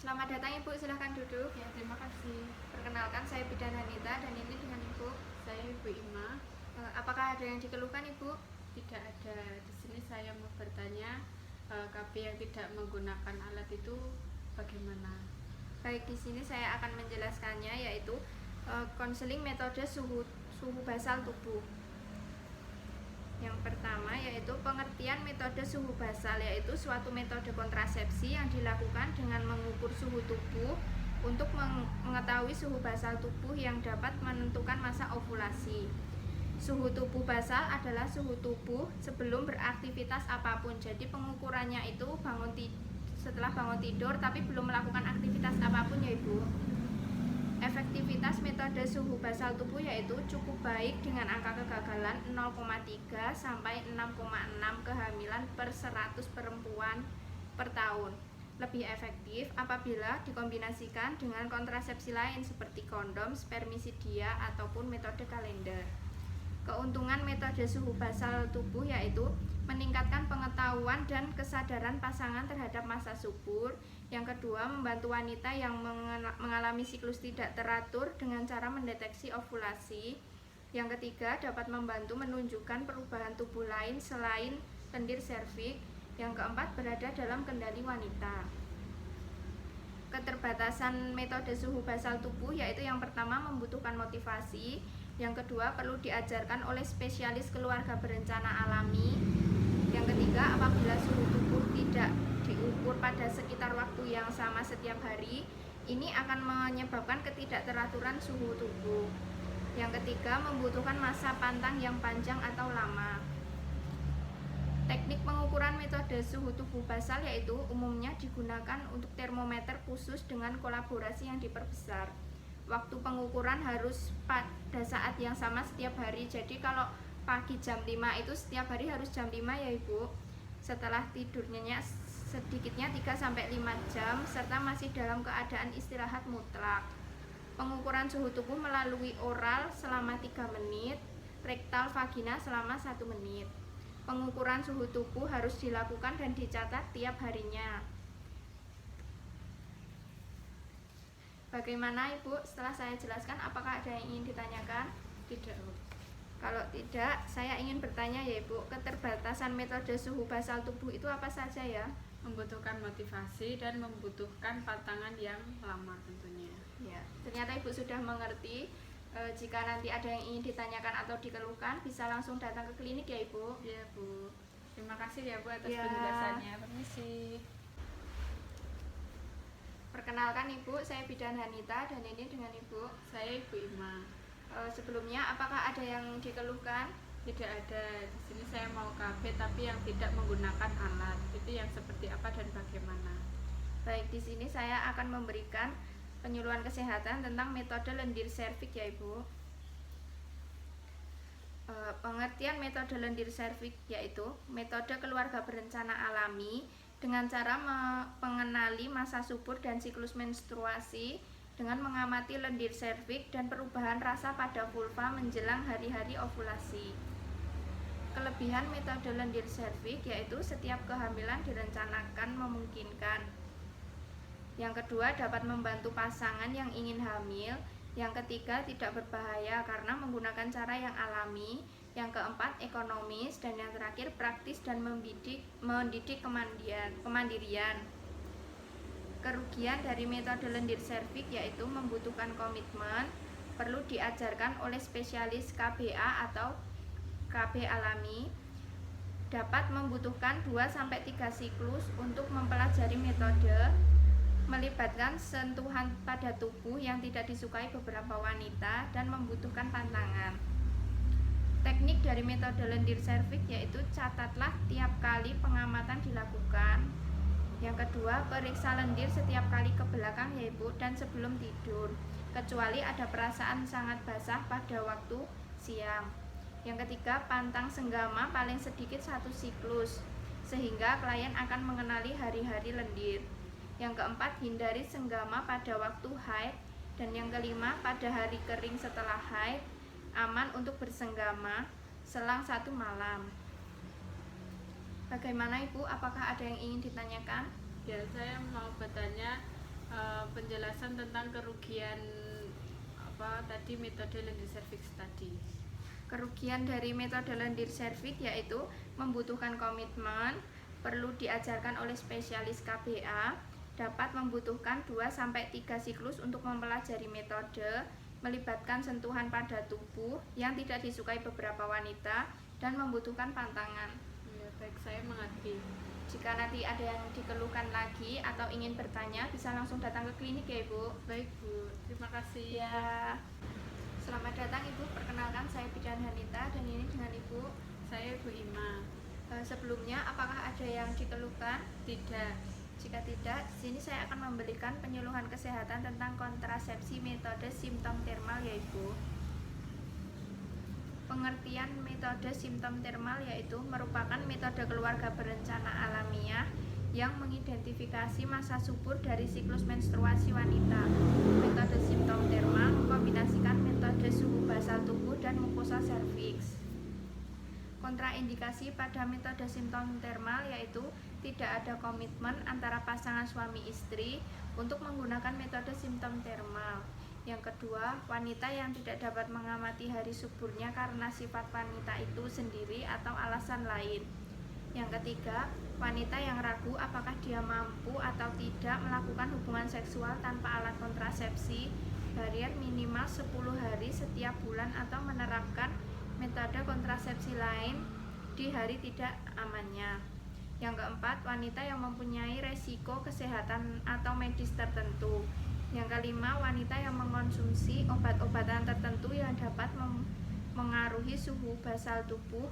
Selamat datang Ibu, silahkan duduk. Ya, terima kasih. Perkenalkan, saya Bidan Hanita dan ini dengan Ibu. Saya Ibu Ima. Apakah ada yang dikeluhkan Ibu? Tidak ada. Di sini saya mau bertanya, KB yang tidak menggunakan alat itu bagaimana? Baik, di sini saya akan menjelaskannya, yaitu konseling metode suhu basal tubuh. Yang pertama yaitu pengertian metode suhu basal, yaitu suatu metode kontrasepsi yang dilakukan dengan mengukur suhu tubuh untuk mengetahui suhu basal tubuh yang dapat menentukan masa ovulasi. Suhu tubuh basal adalah suhu tubuh sebelum beraktivitas apapun. Jadi pengukurannya itu setelah bangun tidur tapi belum melakukan aktivitas apapun ya Ibu. Efektivitas metode suhu basal tubuh yaitu cukup baik dengan angka kegagalan 0,3 sampai 6,6 kehamilan per 100 perempuan per tahun. Lebih efektif apabila dikombinasikan dengan kontrasepsi lain seperti kondom, spermisidia, ataupun metode kalender. Keuntungan metode suhu basal tubuh yaitu meningkatkan pengetahuan dan kesadaran pasangan terhadap masa subur. Yang kedua, membantu wanita yang mengalami siklus tidak teratur dengan cara mendeteksi ovulasi. Yang ketiga, dapat membantu menunjukkan perubahan tubuh lain selain lendir serviks. Yang keempat, berada dalam kendali wanita. Keterbatasan metode suhu basal tubuh yaitu yang pertama membutuhkan motivasi, yang kedua perlu diajarkan oleh spesialis keluarga berencana alami, yang ketiga apabila suhu tubuh tidak diukur pada sekitar waktu yang sama setiap hari, ini akan menyebabkan ketidakteraturan suhu tubuh. Yang ketiga membutuhkan masa pantang yang panjang atau lama. Teknik pengukuran metode suhu tubuh basal yaitu umumnya digunakan untuk termometer khusus dengan kolaborasi yang diperbesar. Waktu pengukuran harus pada saat yang sama setiap hari. Jadi kalau pagi jam 5 itu setiap hari harus jam 5 ya Ibu. Setelah tidurnya sedikitnya 3-5 jam serta masih dalam keadaan istirahat mutlak. Pengukuran suhu tubuh melalui oral selama 3 menit, rektal vagina selama 1 menit. Pengukuran suhu tubuh harus dilakukan dan dicatat tiap harinya. Bagaimana Ibu? Setelah saya jelaskan, apakah ada yang ingin ditanyakan? Tidak, Bu. Kalau tidak, saya ingin bertanya ya Ibu, keterbatasan metode suhu basal tubuh itu apa saja ya? Membutuhkan motivasi dan membutuhkan pantangan yang lama tentunya. Ya, ternyata Ibu sudah mengerti. Jika nanti ada yang ingin ditanyakan atau dikeluhkan, bisa langsung datang ke klinik ya Ibu. Ya, Bu. Terima kasih ya, Bu, atas Ya. penjelasannya. Permisi. Perkenalkan Ibu, saya Bidan Hanita dan ini dengan Ibu. Saya Ibu Ima. Sebelumnya apakah ada yang dikeluhkan? Tidak ada. Di sini saya mau KB tapi yang tidak menggunakan alat. Itu yang seperti apa dan bagaimana? Baik, di sini saya akan memberikan penyuluhan kesehatan tentang metode lendir serviks ya Ibu. Pengertian metode lendir serviks yaitu metode keluarga berencana alami dengan cara mengenali masa subur dan siklus menstruasi dengan mengamati lendir serviks dan perubahan rasa pada vulva menjelang hari-hari ovulasi. Kelebihan metode lendir serviks yaitu setiap kehamilan direncanakan memungkinkan. Yang kedua, dapat membantu pasangan yang ingin hamil. Yang ketiga, tidak berbahaya karena menggunakan cara yang alami. Yang keempat, ekonomis. Dan yang terakhir, praktis dan mendidik kemandirian. Kerugian dari metode lendir serviks yaitu membutuhkan komitmen, perlu diajarkan oleh spesialis KBA atau KB alami, dapat membutuhkan 2-3 siklus untuk mempelajari metode, melibatkan sentuhan pada tubuh yang tidak disukai beberapa wanita dan membutuhkan tantangan. Teknik dari metode lendir serviks yaitu catatlah tiap kali pengamatan dilakukan. Yang kedua, periksa lendir setiap kali ke belakang ya Ibu dan sebelum tidur, kecuali ada perasaan sangat basah pada waktu siang. Yang ketiga, pantang senggama paling sedikit 1 siklus sehingga klien akan mengenali hari-hari lendir. Yang keempat, hindari senggama pada waktu haid. Dan yang kelima, pada hari kering setelah haid, aman untuk bersenggama selang 1 malam. Bagaimana Ibu? Apakah ada yang ingin ditanyakan? Ya, saya mau bertanya penjelasan tentang kerugian tadi metode lendir cervix tadi. Kerugian dari metode lendir cervix yaitu membutuhkan komitmen, perlu diajarkan oleh spesialis KBA, dapat membutuhkan 2-3 siklus untuk mempelajari metode, melibatkan sentuhan pada tubuh yang tidak disukai beberapa wanita, dan membutuhkan pantangan. Ya, baik, saya mengerti. Jika nanti ada yang dikeluhkan lagi atau ingin bertanya, bisa langsung datang ke klinik ya Ibu. Baik Bu, terima kasih. Ya, selamat datang Ibu, perkenalkan saya Bidan Hanita dan ini dengan Ibu. Saya Bu Ima. Sebelumnya, apakah ada yang dikeluhkan? Tidak. Jika tidak, di sini saya akan memberikan penyuluhan kesehatan tentang kontrasepsi metode simptom termal ya Ibu. Pengertian metode simptom termal yaitu merupakan metode keluarga berencana alamiah yang mengidentifikasi masa subur dari siklus menstruasi wanita. Metode simptom termal mengkombinasikan metode suhu basal tubuh dan mukosa serviks. Kontraindikasi pada metode simptom termal yaitu tidak ada komitmen antara pasangan suami istri untuk menggunakan metode simptom termal. Yang kedua, wanita yang tidak dapat mengamati hari suburnya karena sifat wanita itu sendiri atau alasan lain. Yang ketiga, wanita yang ragu apakah dia mampu atau tidak melakukan hubungan seksual tanpa alat kontrasepsi barier minimal 10 hari setiap bulan atau menerapkan metode kontrasepsi lain di hari tidak amannya. Yang keempat, wanita yang mempunyai resiko kesehatan atau medis tertentu. Yang kelima, wanita yang mengonsumsi obat-obatan tertentu yang dapat mengaruhi suhu basal tubuh,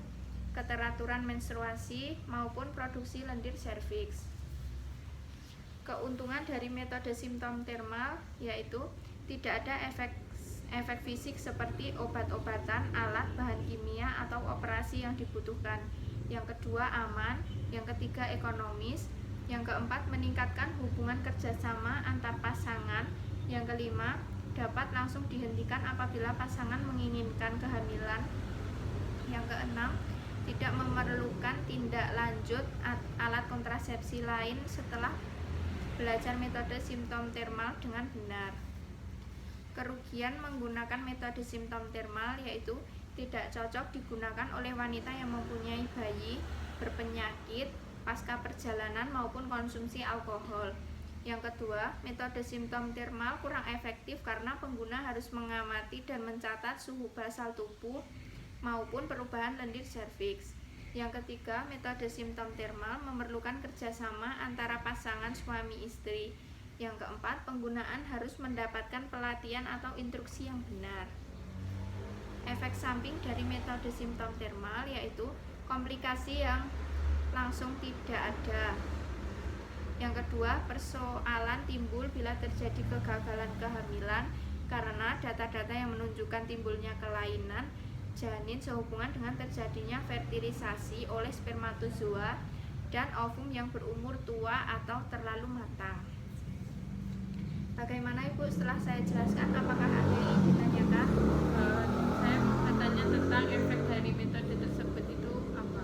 keteraturan menstruasi, maupun produksi lendir serviks. Keuntungan dari metode simptom termal yaitu tidak ada efek fisik seperti obat-obatan, alat, bahan kimia, atau operasi yang dibutuhkan. Yang kedua, aman. Yang ketiga, ekonomis. Yang keempat, meningkatkan hubungan kerjasama antar pasangan. Yang kelima, dapat langsung dihentikan apabila pasangan menginginkan kehamilan. Yang keenam, tidak memerlukan tindak lanjut alat kontrasepsi lain setelah belajar metode simptom termal dengan benar. Kerugian menggunakan metode simptom termal yaitu tidak cocok digunakan oleh wanita yang mempunyai bayi, berpenyakit, pasca perjalanan maupun konsumsi alkohol. Yang kedua, metode simptom termal kurang efektif karena pengguna harus mengamati dan mencatat suhu basal tubuh maupun perubahan lendir serviks. Yang ketiga, metode simptom termal memerlukan kerjasama antara pasangan suami istri. Yang keempat, penggunaan harus mendapatkan pelatihan atau instruksi yang benar. Efek samping dari metode simptom termal yaitu komplikasi yang langsung tidak ada. Yang kedua, persoalan timbul bila terjadi kegagalan kehamilan karena data-data yang menunjukkan timbulnya kelainan janin sehubungan dengan terjadinya fertilisasi oleh spermatozoa dan ovum yang berumur tua atau terlalu matang. Bagaimana Ibu setelah saya jelaskan, apakah ada yang ingin ditanyakan? Saya mau bertanya tentang efek dari metode tersebut itu apa?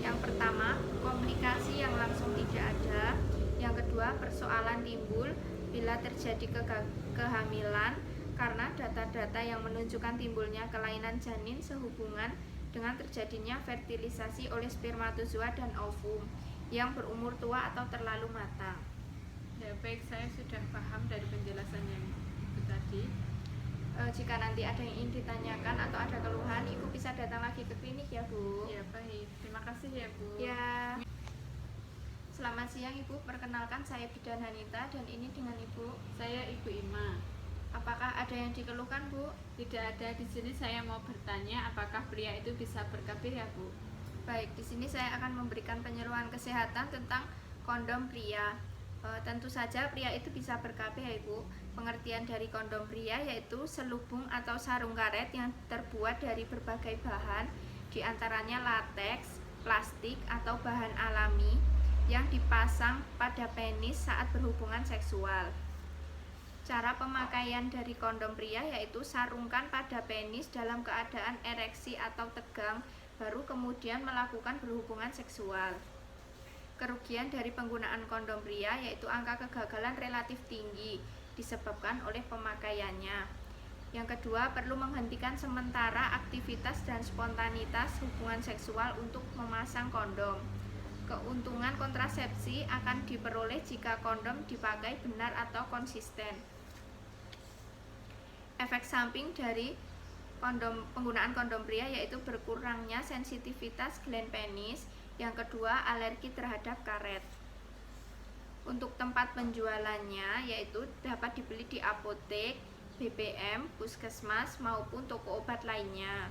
Yang pertama, komunikasi yang langsung tidak ada. Yang kedua, persoalan timbul bila terjadi kehamilan karena data-data yang menunjukkan timbulnya kelainan janin sehubungan dengan terjadinya fertilisasi oleh spermatozoa dan ovum yang berumur tua atau terlalu matang. Ya, baik, saya sudah paham dari penjelasan yang itu tadi. Jika nanti ada yang ingin ditanyakan atau ada keluhan, Ibu bisa datang lagi ke klinik ya Bu. Ya, baik, terima kasih ya Bu. Ya. Selamat siang Ibu, perkenalkan saya Bidan Hanita dan ini dengan Ibu. Saya Ibu Ima. Apakah ada yang dikeluhkan Bu? Tidak ada. Di sini saya mau bertanya apakah pria itu bisa ber-KB ya Bu? Baik, di sini saya akan memberikan penyuluhan kesehatan tentang kondom pria. Tentu saja pria itu bisa ber-KB ya Ibu. Pengertian dari kondom pria yaitu selubung atau sarung karet yang terbuat dari berbagai bahan, diantaranya lateks, plastik atau bahan alami yang dipasang pada penis saat berhubungan seksual. Cara pemakaian dari kondom pria yaitu sarungkan pada penis dalam keadaan ereksi atau tegang, baru kemudian melakukan berhubungan seksual. Kerugian dari penggunaan kondom pria yaitu angka kegagalan relatif tinggi disebabkan oleh pemakaiannya. Yang kedua, perlu menghentikan sementara aktivitas dan spontanitas hubungan seksual untuk memasang kondom. Keuntungan kontrasepsi akan diperoleh jika kondom dipakai benar atau konsisten. Efek samping dari penggunaan kondom pria yaitu berkurangnya sensitivitas gland penis. Yang kedua, alergi terhadap karet. Untuk tempat penjualannya yaitu dapat dibeli di apotek, BPM, puskesmas maupun toko obat lainnya.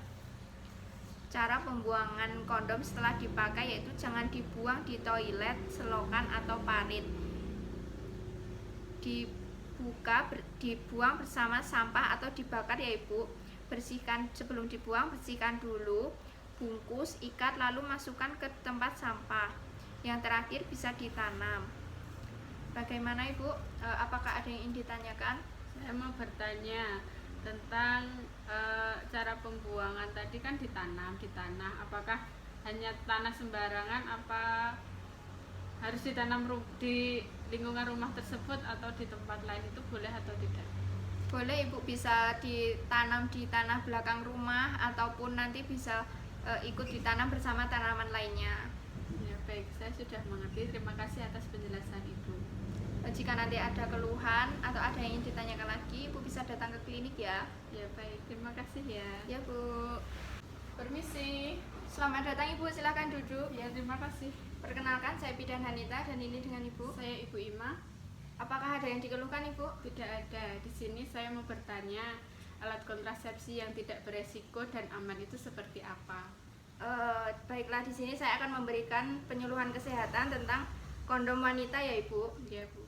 Cara pembuangan kondom setelah dipakai yaitu jangan dibuang di toilet, selokan atau parit. Dibuang bersama sampah atau dibakar ya Ibu. Bersihkan sebelum dibuang, bersihkan dulu, bungkus, ikat lalu masukkan ke tempat sampah. Yang terakhir bisa ditanam. Bagaimana Ibu? Apakah ada yang ingin ditanyakan? Saya mau bertanya tentang cara pembuangan tadi kan ditanam di tanah. Apakah hanya tanah sembarangan apa harus ditanam di lingkungan rumah tersebut atau di tempat lain, itu boleh atau tidak? Boleh Ibu, bisa ditanam di tanah belakang rumah ataupun nanti bisa ikut ditanam bersama tanaman lainnya. Ya baik, saya sudah mengerti. Terima kasih atas penjelasan Ibu. Jika nanti ada keluhan atau ada yang ingin ditanyakan lagi, Ibu bisa datang ke klinik ya. Ya baik, terima kasih ya. Ya Bu. Permisi. Selamat datang Ibu, silakan duduk. Ya terima kasih. Perkenalkan, saya Bidan Hanita dan ini dengan Ibu. Saya Ibu Ima. Apakah ada yang dikeluhkan Ibu? Tidak ada. Di sini saya mau bertanya, alat kontrasepsi yang tidak beresiko dan aman itu seperti apa? Baiklah, di sini saya akan memberikan penyuluhan kesehatan tentang kondom wanita ya Ibu. Ya Bu.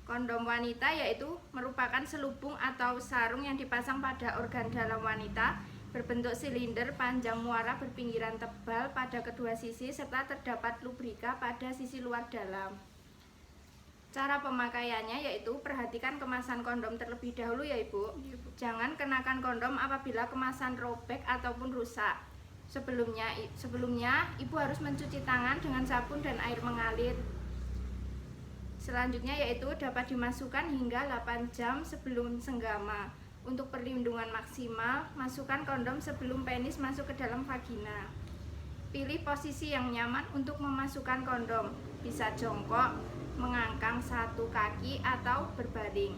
Kondom wanita yaitu merupakan selubung atau sarung yang dipasang pada organ dalam wanita, berbentuk silinder, panjang muara, berpinggiran tebal pada kedua sisi serta terdapat lubrika pada sisi luar dalam. Cara pemakaiannya yaitu perhatikan kemasan kondom terlebih dahulu ya Ibu. Jangan kenakan kondom apabila kemasan robek ataupun rusak. Sebelumnya Ibu harus mencuci tangan dengan sabun dan air mengalir. Selanjutnya yaitu dapat dimasukkan hingga 8 jam sebelum senggama. Untuk perlindungan maksimal, masukkan kondom sebelum penis masuk ke dalam vagina. Pilih posisi yang nyaman untuk memasukkan kondom. Bisa jongkok, mengangkang satu kaki atau berbaring.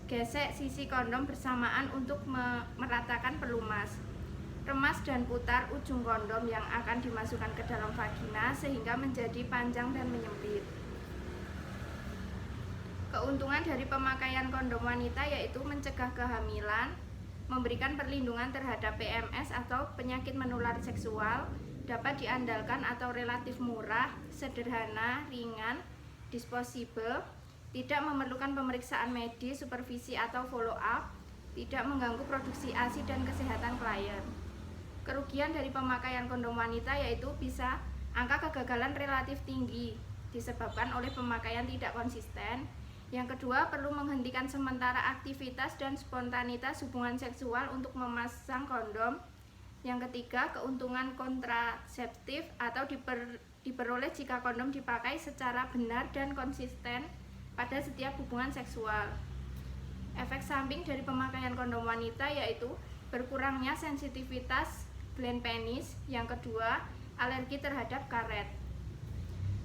Gesek sisi kondom bersamaan untuk meratakan pelumas. Remas dan putar ujung kondom yang akan dimasukkan ke dalam vagina sehingga menjadi panjang dan menyempit. Keuntungan dari pemakaian kondom wanita yaitu mencegah kehamilan, memberikan perlindungan terhadap PMS atau penyakit menular seksual, dapat diandalkan atau relatif murah, sederhana, ringan, disposable, tidak memerlukan pemeriksaan medis, supervisi atau follow up, tidak mengganggu produksi ASI dan kesehatan klien. Kerugian dari pemakaian kondom wanita yaitu bisa angka kegagalan relatif tinggi disebabkan oleh pemakaian tidak konsisten. Yang kedua, perlu menghentikan sementara aktivitas dan spontanitas hubungan seksual untuk memasang kondom. Yang ketiga, keuntungan kontraseptif atau diperoleh jika kondom dipakai secara benar dan konsisten pada setiap hubungan seksual. Efek samping dari pemakaian kondom wanita yaitu berkurangnya sensitivitas gland penis. Yang kedua, alergi terhadap karet.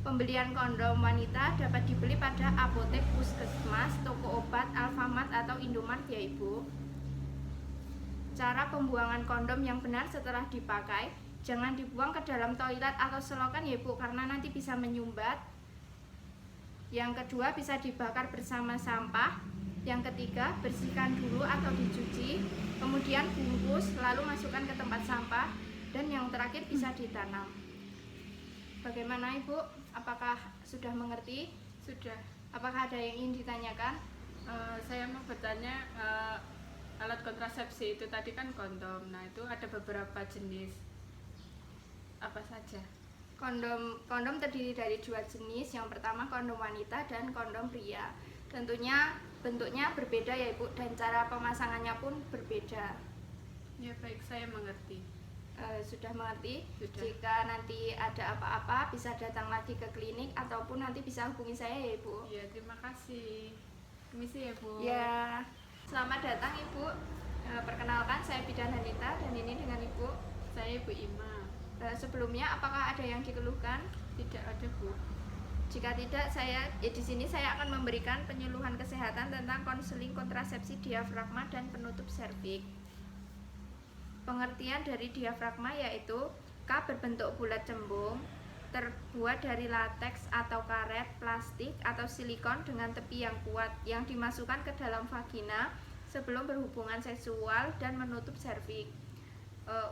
Pembelian kondom wanita dapat dibeli pada apotek, puskesmas, toko obat, Alfamart atau Indomart ya Ibu. Cara pembuangan kondom yang benar setelah dipakai, jangan dibuang ke dalam toilet atau selokan ya Ibu, karena nanti bisa menyumbat. Yang kedua, bisa dibakar bersama sampah. Yang ketiga, bersihkan dulu atau dicuci, kemudian bungkus lalu masukkan ke tempat sampah, dan yang terakhir bisa ditanam. Bagaimana Ibu? Apakah sudah mengerti? Sudah. Apakah ada yang ingin ditanyakan? Saya mau bertanya, alat kontrasepsi itu tadi kan kondom. Nah, itu ada beberapa jenis. Apa saja? Kondom terdiri dari 2 jenis. Yang pertama kondom wanita dan kondom pria. Tentunya bentuknya berbeda ya Ibu, dan cara pemasangannya pun berbeda. Ya baik, saya mengerti. Sudah mengerti? Sudah. Jika nanti ada apa-apa bisa datang lagi ke klinik ataupun nanti bisa hubungi saya ya Ibu. Iya, terima kasih. Permisi ya Bu. Ya, selamat datang Ibu. Perkenalkan saya Bidan Hanita dan ini dengan Ibu. Saya Ibu Ima. Sebelumnya apakah ada yang dikeluhkan? Tidak ada Bu. Jika tidak, di sini saya akan memberikan penyuluhan kesehatan tentang konseling kontrasepsi diafragma dan penutup serviks. Pengertian dari diafragma yaitu cup berbentuk bulat cembung, terbuat dari lateks atau karet, plastik atau silikon dengan tepi yang kuat yang dimasukkan ke dalam vagina sebelum berhubungan seksual dan menutup serviks.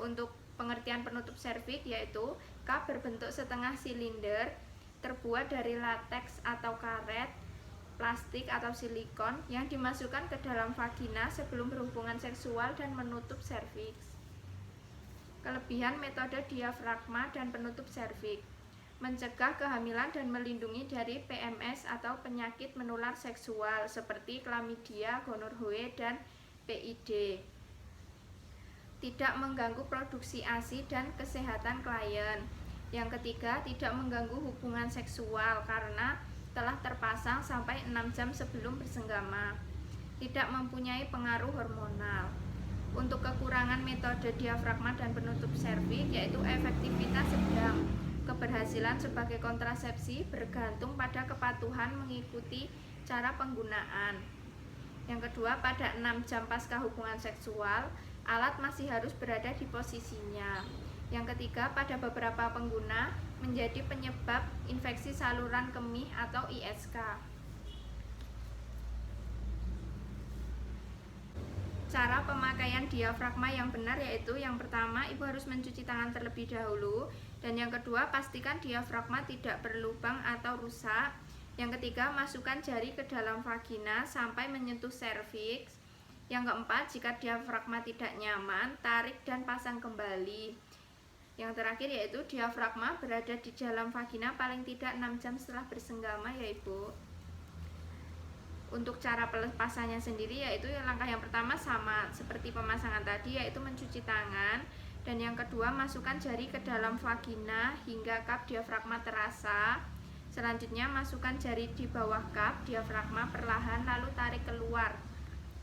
Untuk pengertian penutup serviks yaitu cup berbentuk setengah silinder, terbuat dari lateks atau karet, plastik atau silikon yang dimasukkan ke dalam vagina sebelum berhubungan seksual dan menutup serviks. Kelebihan metode diafragma dan penutup serviks: mencegah kehamilan dan melindungi dari PMS atau penyakit menular seksual seperti chlamydia, gonorrhea, dan PID. Tidak mengganggu produksi ASI dan kesehatan klien. Yang ketiga, tidak mengganggu hubungan seksual karena telah terpasang sampai 6 jam sebelum bersenggama. Tidak mempunyai pengaruh hormonal. Untuk kekurangan metode diafragma dan penutup serviks yaitu efektivitas sedang. Keberhasilan sebagai kontrasepsi bergantung pada kepatuhan mengikuti cara penggunaan. Yang kedua, pada 6 jam pasca hubungan seksual, alat masih harus berada di posisinya. Yang ketiga, pada beberapa pengguna menjadi penyebab infeksi saluran kemih atau ISK. Cara pemakaian diafragma yang benar yaitu yang pertama, Ibu harus mencuci tangan terlebih dahulu, dan yang kedua, pastikan diafragma tidak berlubang atau rusak. Yang ketiga, masukkan jari ke dalam vagina sampai menyentuh serviks. Yang keempat, jika diafragma tidak nyaman, tarik dan pasang kembali. Yang terakhir yaitu diafragma berada di dalam vagina paling tidak 6 jam setelah bersenggama ya Ibu. Untuk cara pelepasannya sendiri yaitu langkah yang pertama sama seperti pemasangan tadi, yaitu mencuci tangan, dan yang kedua masukkan jari ke dalam vagina hingga kap diafragma terasa. Selanjutnya masukkan jari di bawah kap diafragma perlahan lalu tarik keluar.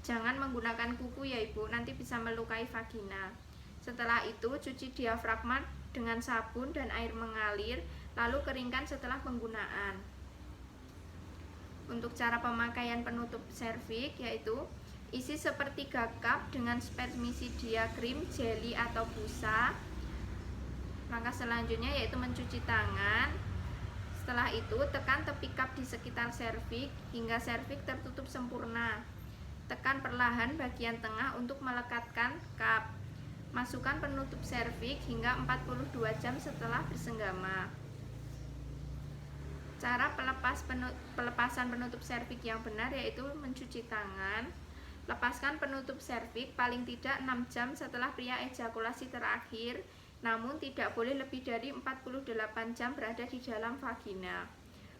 Jangan menggunakan kuku ya Ibu, nanti bisa melukai vagina. Setelah itu cuci diafragma dengan sabun dan air mengalir, lalu keringkan setelah penggunaan. Untuk cara pemakaian penutup serviks yaitu isi sepertiga cup dengan spermicidia cream, jelly atau busa. Langkah selanjutnya yaitu mencuci tangan. Setelah itu tekan tepi cup di sekitar serviks hingga serviks tertutup sempurna. Tekan perlahan bagian tengah untuk melekatkan cup. Masukkan penutup serviks hingga 42 jam setelah bersenggama. Cara pelepasan penutup serviks yang benar yaitu mencuci tangan. Lepaskan penutup serviks paling tidak 6 jam setelah pria ejakulasi terakhir, namun tidak boleh lebih dari 48 jam berada di dalam vagina.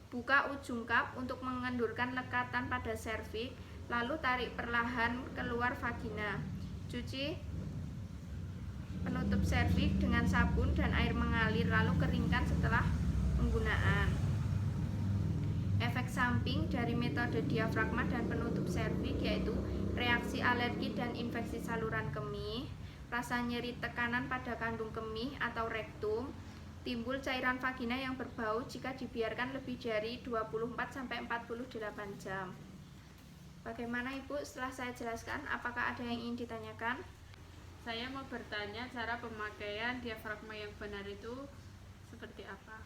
Buka ujung cup untuk mengendurkan lekatan pada serviks, lalu tarik perlahan keluar vagina. Cuci penutup serviks dengan sabun dan air mengalir, lalu keringkan setelah penggunaan. Efek samping dari metode diafragma dan penutup serviks yaitu reaksi alergi dan infeksi saluran kemih, rasa nyeri tekanan pada kandung kemih atau rektum, timbul cairan vagina yang berbau jika dibiarkan lebih dari 24-48 jam. Bagaimana Ibu setelah saya jelaskan? Apakah ada yang ingin ditanyakan? Saya mau bertanya cara pemakaian diafragma yang benar itu seperti apa?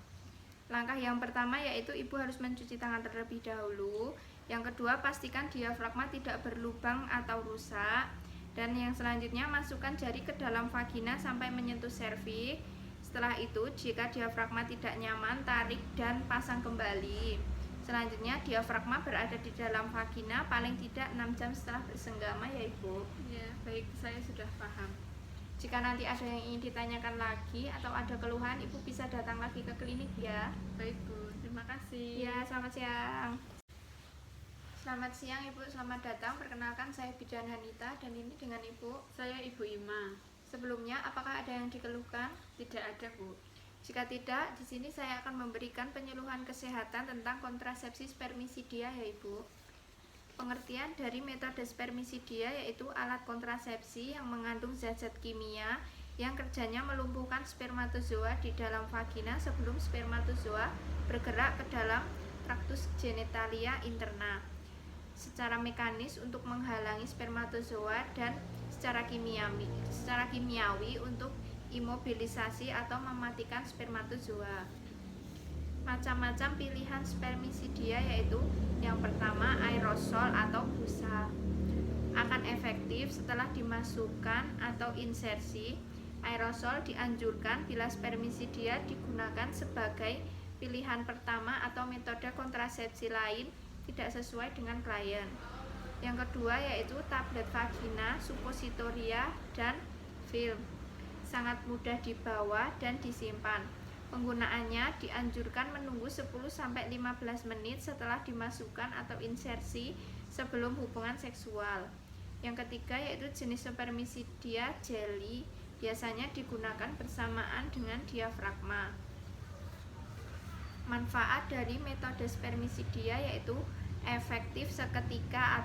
Langkah yang pertama yaitu Ibu harus mencuci tangan terlebih dahulu. Yang kedua, pastikan diafragma tidak berlubang atau rusak. Dan yang selanjutnya, masukkan jari ke dalam vagina sampai menyentuh serviks. Setelah itu, jika diafragma tidak nyaman, tarik dan pasang kembali. Selanjutnya, diafragma berada di dalam vagina paling tidak 6 jam setelah bersenggama ya Ibu. Ya, baik, saya sudah paham. Jika nanti ada yang ingin ditanyakan lagi atau ada keluhan, Ibu bisa datang lagi ke klinik ya. Baik Bu, terima kasih. Ya, selamat siang. Selamat siang Ibu, selamat datang. Perkenalkan saya Bidan Hanita dan ini dengan Ibu. Saya Ibu Ima. Sebelumnya, apakah ada yang dikeluhkan? Tidak ada, Bu. Jika tidak, di sini saya akan memberikan penyuluhan kesehatan tentang kontrasepsi spermisidia ya Ibu. Pengertian dari metode spermisidia yaitu alat kontrasepsi yang mengandung zat-zat kimia yang kerjanya melumpuhkan spermatozoa di dalam vagina sebelum spermatozoa bergerak ke dalam traktus genitalia interna secara mekanis untuk menghalangi spermatozoa dan secara kimiawi untuk imobilisasi atau mematikan spermatozoa. Macam-macam pilihan spermisidia yaitu yang pertama aerosol atau busa. Akan efektif setelah dimasukkan atau insersi. Aerosol dianjurkan bila spermisidia digunakan sebagai pilihan pertama atau metode kontrasepsi lain tidak sesuai dengan klien. Yang kedua yaitu tablet vagina, supositoria, dan film. Sangat mudah dibawa dan disimpan. Penggunaannya dianjurkan menunggu 10-15 menit setelah dimasukkan atau insersi sebelum hubungan seksual. Yang ketiga yaitu jenis spermisidia jelly, biasanya digunakan bersamaan dengan diafragma. Manfaat dari metode spermisidia yaitu efektif seketika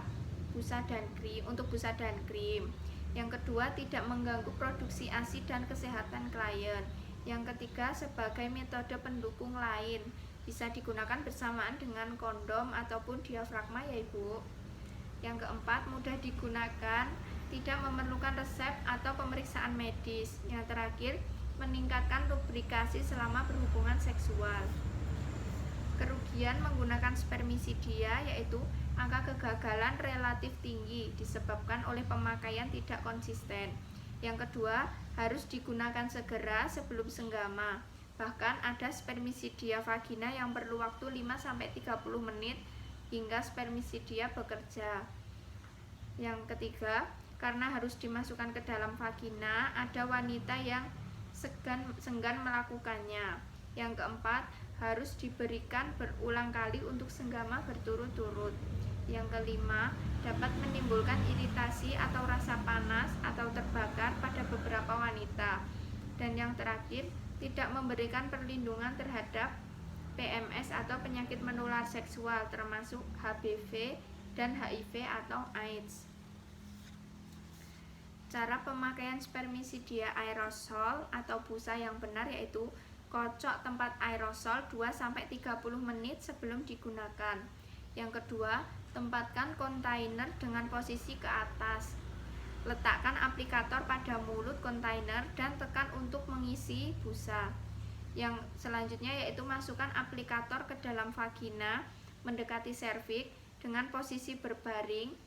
untuk busa dan krim. Yang kedua, tidak mengganggu produksi ASI dan kesehatan klien. Yang ketiga, sebagai metode pendukung lain, bisa digunakan bersamaan dengan kondom ataupun diafragma ya Ibu. Yang keempat, mudah digunakan, tidak memerlukan resep atau pemeriksaan medis. Yang terakhir, meningkatkan lubrikasi selama berhubungan seksual. Kerugian menggunakan spermisidia yaitu angka kegagalan relatif tinggi disebabkan oleh pemakaian tidak konsisten. Yang kedua, harus digunakan segera sebelum senggama. Bahkan ada spermisidia vagina yang perlu waktu 5-30 menit hingga spermisidia bekerja. Yang ketiga, karena harus dimasukkan ke dalam vagina, ada wanita yang enggan melakukannya. Yang keempat, harus diberikan berulang kali untuk senggama berturut-turut. Yang kelima, dapat menimbulkan iritasi atau rasa panas atau terbakar pada beberapa wanita. Dan yang terakhir, tidak memberikan perlindungan terhadap PMS atau penyakit menular seksual termasuk HPV dan HIV atau AIDS. Cara pemakaian spermisidia aerosol atau busa yang benar yaitu kocok tempat aerosol 2-30 menit sebelum digunakan. Yang kedua, tempatkan kontainer dengan posisi ke atas. Letakkan aplikator pada mulut kontainer dan tekan untuk mengisi busa. Yang selanjutnya yaitu masukkan aplikator ke dalam vagina mendekati serviks dengan posisi berbaring.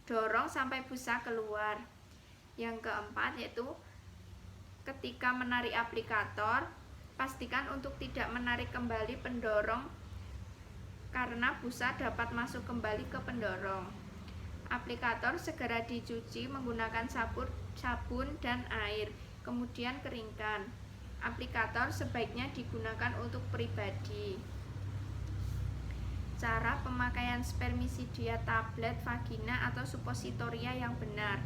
Dorong sampai busa keluar. Yang keempat yaitu ketika menarik aplikator, pastikan untuk tidak menarik kembali pendorong karena busa dapat masuk kembali ke pendorong. Aplikator segera dicuci menggunakan sabun dan air, kemudian keringkan. Aplikator sebaiknya digunakan untuk pribadi. Cara pemakaian spermisidia tablet vagina atau supositoria yang benar.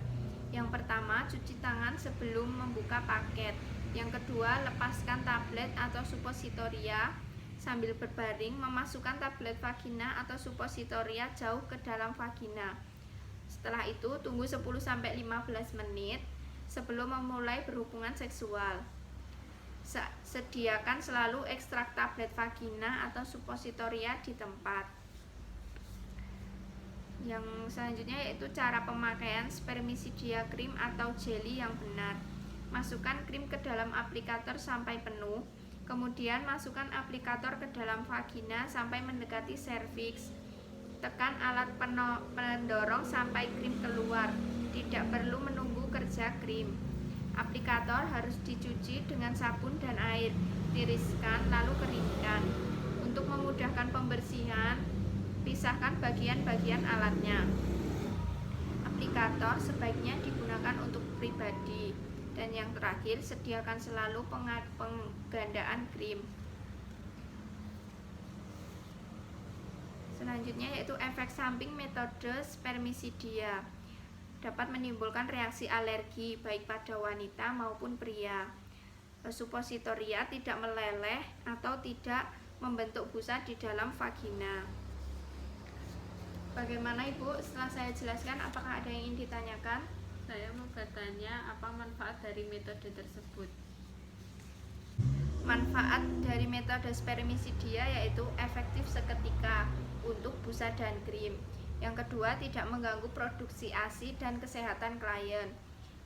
Yang pertama, cuci tangan sebelum membuka paket. Yang kedua, lepaskan tablet atau supositoria sambil berbaring, memasukkan tablet vagina atau supositoria jauh ke dalam vagina. Setelah itu, tunggu 10-15 menit sebelum memulai berhubungan seksual. Sediakan selalu ekstrak tablet vagina atau supositoria di tempat. Yang selanjutnya yaitu cara pemakaian spermisidia krim atau jelly yang benar. Masukkan krim ke dalam aplikator sampai penuh. Kemudian masukkan aplikator ke dalam vagina sampai mendekati serviks. Tekan alat pendorong sampai krim keluar. Tidak perlu menunggu kerja krim. Aplikator harus dicuci dengan sabun dan air. Tiriskan lalu keringkan. Untuk memudahkan pembersihan, pisahkan bagian-bagian alatnya. Aplikator sebaiknya digunakan untuk pribadi. Dan yang terakhir, sediakan selalu penggandaan krim. Selanjutnya yaitu efek samping metode spermisidia. dapat menimbulkan reaksi alergi baik pada wanita maupun pria. Supositoria tidak meleleh atau tidak membentuk busa di dalam vagina. Bagaimana Ibu? Setelah saya jelaskan, apakah ada yang ingin ditanyakan? Saya mau bertanya apa manfaat dari metode tersebut. Manfaat dari metode spermisidia yaitu efektif seketika untuk busa dan krim. Yang kedua, tidak mengganggu produksi ASI dan kesehatan klien.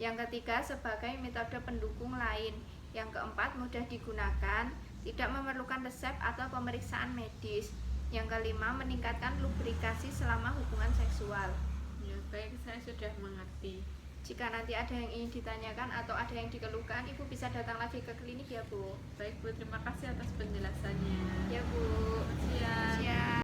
Yang ketiga, sebagai metode pendukung lain. Yang keempat, mudah digunakan, tidak memerlukan resep atau pemeriksaan medis. Yang kelima, meningkatkan lubrikasi selama hubungan seksual. Ya, baik, saya sudah mengerti. Jika nanti ada yang ingin ditanyakan atau ada yang dikeluhkan, Ibu bisa datang lagi ke klinik ya Bu. Baik Bu, terima kasih atas penjelasannya. Ya Bu. Siap. Siap.